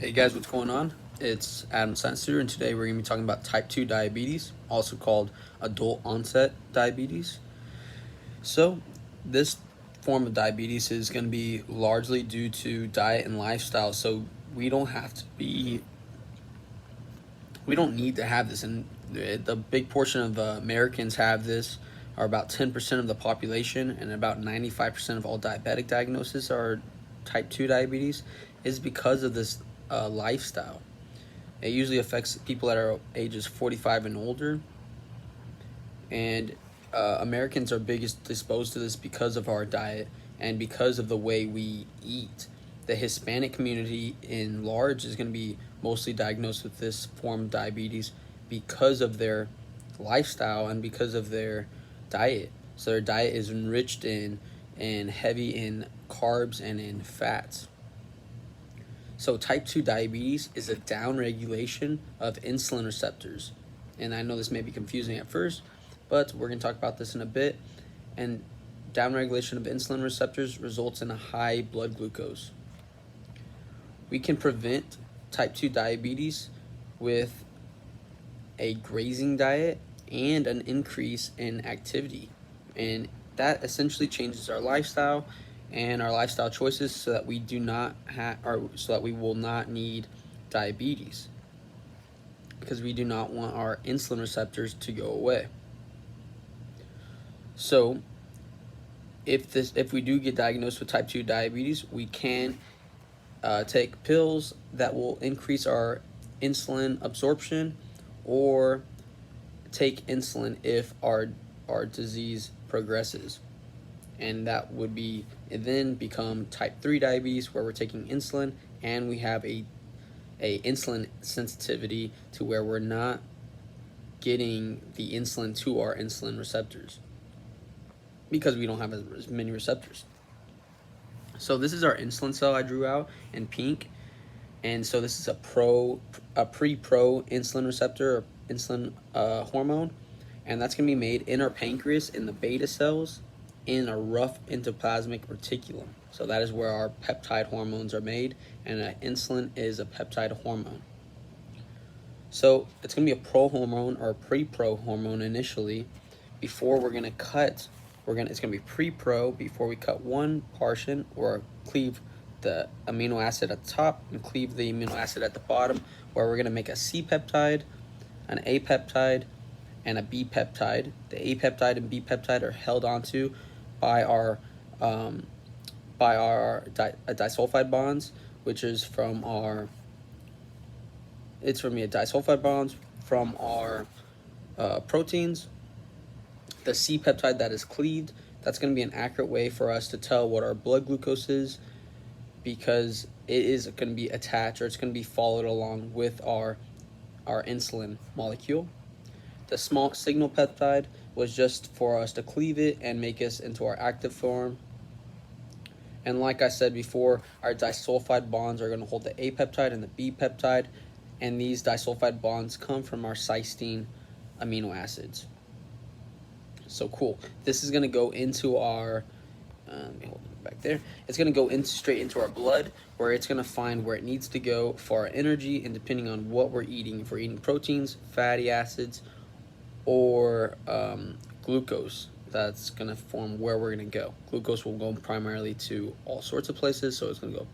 Hey guys, what's going on? It's Adam Science, and today we're going to be talking about type 2 diabetes, also called adult onset diabetes. So, this form of diabetes is going to be largely due to diet and lifestyle. So, we don't have to be, we don't need to have this. And the big portion of Americans have this, are about 10% of the population, and about 95% of all diabetic diagnoses are type 2 diabetes, is because of this lifestyle. It usually affects people that are ages 45 and older, and Americans are biggest exposed to this because of our diet and because of the way we eat. The Hispanic community in large is going to be mostly diagnosed with this form of diabetes because of their lifestyle and because of their diet. So their diet is enriched in and heavy in carbs and in fats. So type 2 diabetes is a downregulation of insulin receptors. And I know this may be confusing at first, but we're going to talk about this in a bit. And downregulation of insulin receptors results in a high blood glucose. We can prevent type 2 diabetes with a grazing diet and an increase in activity. And that essentially changes our lifestyle and our lifestyle choices so that we do not have, or so that we will not need diabetes, because we do not want our insulin receptors to go away. So if we do get diagnosed with type 2 diabetes, we can take pills that will increase our insulin absorption, or take insulin if our disease progresses. And that would be then become type 3 diabetes, where we're taking insulin and we have a insulin sensitivity to where we're not getting the insulin to our insulin receptors because we don't have as many receptors. So this is our insulin cell I drew out in pink, and so this is a pre-pro insulin receptor, or insulin hormone, and that's going to be made in our pancreas in the beta cells in a rough endoplasmic reticulum. So that is where our peptide hormones are made, and insulin is a peptide hormone. So it's going to be a pro-hormone or a pre-pro hormone initially. Before we're going to cut, it's going to be pre-pro before we cut one portion or cleave the amino acid at the top and cleave the amino acid at the bottom, where we're going to make a C peptide, an A peptide, and a B peptide. The A peptide and B peptide are held onto by our disulfide bonds, which is from our disulfide bonds from our proteins. The C peptide that is cleaved, that's going to be an accurate way for us to tell what our blood glucose is, because it is going to be attached, or it's going to be followed along with our insulin molecule. The small signal peptide was just for us to cleave it and make us into our active form. And like I said before, our disulfide bonds are going to hold the A peptide and the B peptide, and these disulfide bonds come from our cysteine amino acids. So cool. This is going to go into our, let me hold it back there. It's going to go straight into our blood, where it's going to find where it needs to go for our energy, and depending on what we're eating, if we're eating proteins, fatty acids, or glucose, that's going to form where we're going to go. Glucose will go primarily to all sorts of places, so it's going to go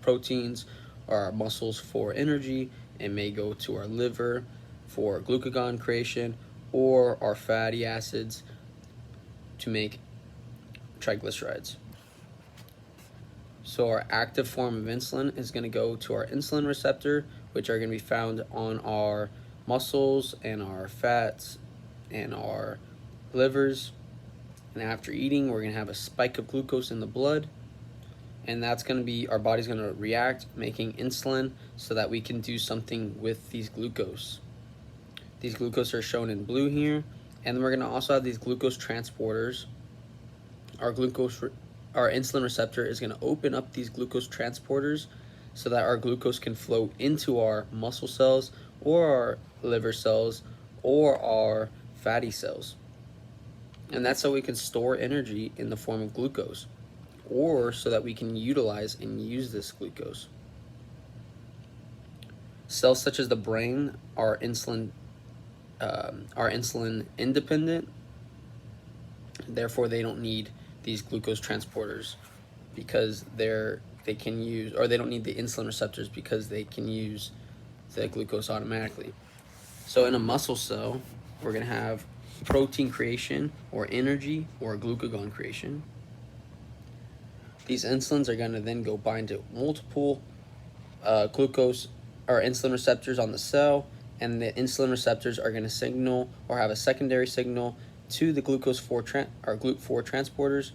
proteins or our muscles for energy. It may go to our liver for glucagon creation, or our fatty acids to make triglycerides. So our active form of insulin is going to go to our insulin receptor, which are going to be found on our muscles and our fats and our livers. And after eating, we're going to have a spike of glucose in the blood, and that's going to be, our body's going to react making insulin so that we can do something with these glucose. These glucose are shown in blue here, and then we're going to also have these glucose transporters. Our insulin receptor is going to open up these glucose transporters so that our glucose can flow into our muscle cells, or our liver cells, or our fatty cells. And that's so we can store energy in the form of glucose, or so that we can utilize and use this glucose. Cells such as the brain are insulin independent. Therefore, they don't need these glucose transporters because they can use, or they don't need the insulin receptors because they can use the glucose automatically. So in a muscle cell, we're going to have protein creation or energy or glucagon creation. These insulins are going to then go bind to multiple glucose or insulin receptors on the cell, and the insulin receptors are going to signal or have a secondary signal to the GLUT4 transporters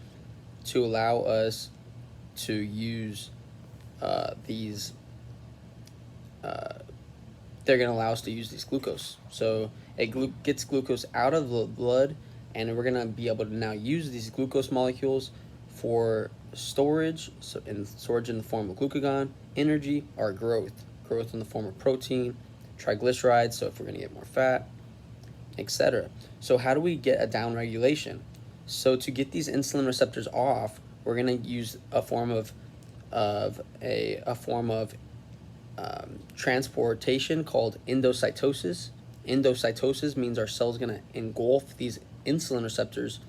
to allow us to use these. They're going to allow us to use these glucose. So it gets glucose out of the blood, and we're going to be able to now use these glucose molecules for storage, so storage in the form of glucagon, energy, or growth in the form of protein, triglycerides, so if we're going to get more fat, etc. So how do we get a down regulation? So to get these insulin receptors off, we're going to use a form of transportation called endocytosis. Endocytosis means our cell's going to engulf these insulin receptors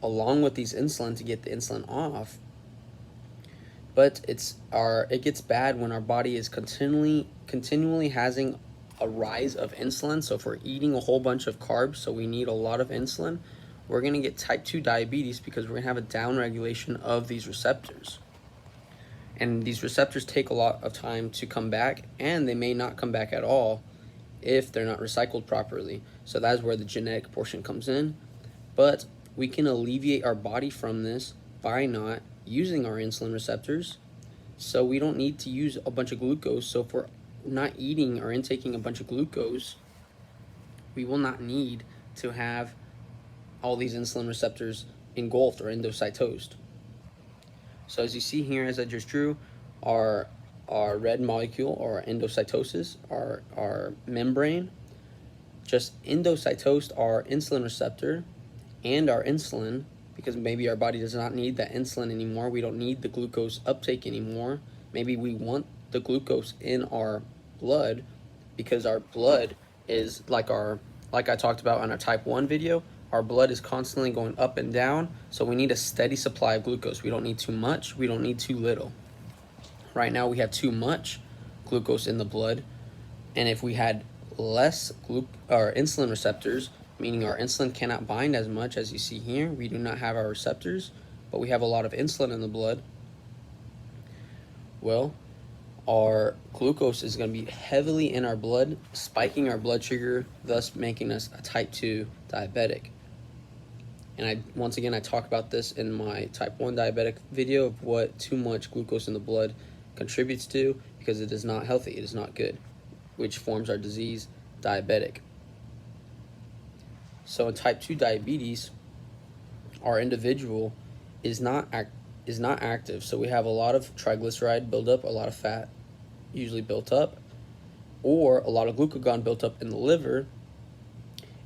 along with these insulin to get the insulin off. But it gets bad when our body is continually having a rise of insulin. So if we're eating a whole bunch of carbs, so we need a lot of insulin, we're going to get type 2 diabetes because we're going to have a down regulation of these receptors. And these receptors take a lot of time to come back, and they may not come back at all if they're not recycled properly. So that's where the genetic portion comes in. But we can alleviate our body from this by not using our insulin receptors. So we don't need to use a bunch of glucose. So if we're not eating or intaking a bunch of glucose, we will not need to have all these insulin receptors engulfed or endocytosed. So as you see here, as I just drew, our red molecule or endocytosis, our membrane, just endocytosed our insulin receptor and our insulin, because maybe our body does not need that insulin anymore. We don't need the glucose uptake anymore. Maybe we want the glucose in our blood because our blood is like I talked about on our type 1 video, our blood is constantly going up and down, so we need a steady supply of glucose. We don't need too much, we don't need too little. Right now we have too much glucose in the blood, and if we had less insulin receptors, meaning our insulin cannot bind as much, as you see here, we do not have our receptors, but we have a lot of insulin in the blood, well, our glucose is going to be heavily in our blood, spiking our blood sugar, thus making us a type 2 diabetic. And once again, I talk about this in my type 1 diabetic video of what too much glucose in the blood contributes to, because it is not healthy, it is not good, which forms our disease, diabetic. So in type 2 diabetes, our individual is not active. So we have a lot of triglyceride buildup, a lot of fat usually built up, or a lot of glucagon built up in the liver,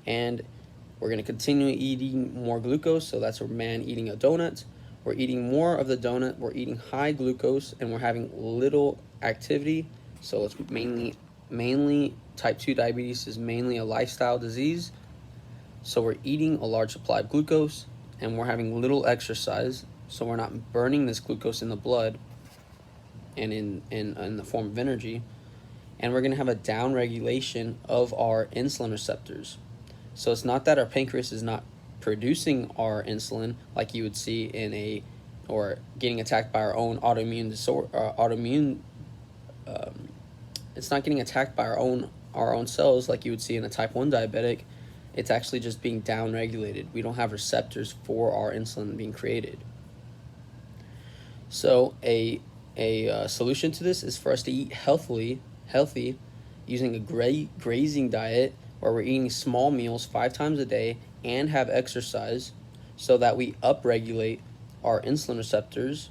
and we're going to continue eating more glucose. So that's a man eating a donut. We're eating more of the donut, we're eating high glucose, and we're having little activity. So it's mainly type 2 diabetes is mainly a lifestyle disease. So we're eating a large supply of glucose, and we're having little exercise, so we're not burning this glucose in the blood and in the form of energy, and we're going to have a down regulation of our insulin receptors. So it's not that our pancreas is not producing our insulin like you would see or getting attacked by our own autoimmune disorder. It's not getting attacked by our own cells like you would see in a type 1 diabetic. It's actually just being down regulated. We don't have receptors for our insulin being created. So a solution to this is for us to eat healthy, using a grazing diet where we're eating small meals 5 times a day and have exercise, so that we upregulate our insulin receptors,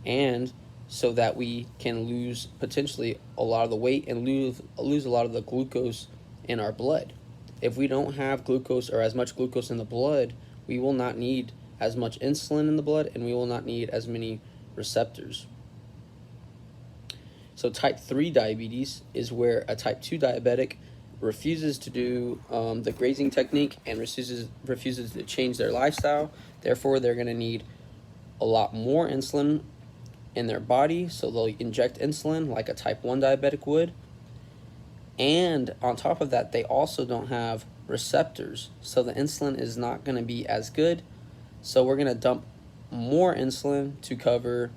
and so that we can lose potentially a lot of the weight and lose a lot of the glucose in our blood. If we don't have glucose or as much glucose in the blood, we will not need as much insulin in the blood, and we will not need as many receptors. So type 3 diabetes is where a type 2 diabetic refuses to do the grazing technique and refuses to change their lifestyle. Therefore, they're going to need a lot more insulin in their body, so they'll inject insulin like a type 1 diabetic would. And on top of that, they also don't have receptors, so the insulin is not going to be as good. So we're going to dump more insulin to cover,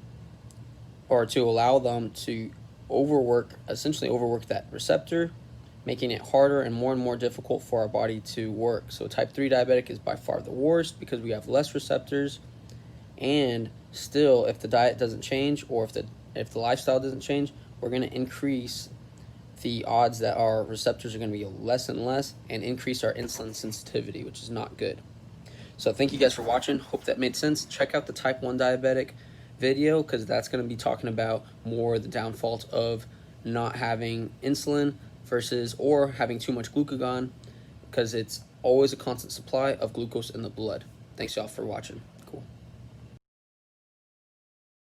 or to allow them to essentially overwork that receptor, making it harder and more difficult for our body to work. So type 3 diabetic is by far the worst because we have less receptors. And still, if the diet doesn't change, or if the lifestyle doesn't change, we're going to increase the odds that our receptors are going to be less and less, and increase our insulin sensitivity, which is not good. So thank you guys for watching. Hope that made sense. Check out the type 1 diabetic video, because that's going to be talking about more the downfalls of not having insulin or having too much glucagon, because it's always a constant supply of glucose in the blood. Thanks y'all for watching.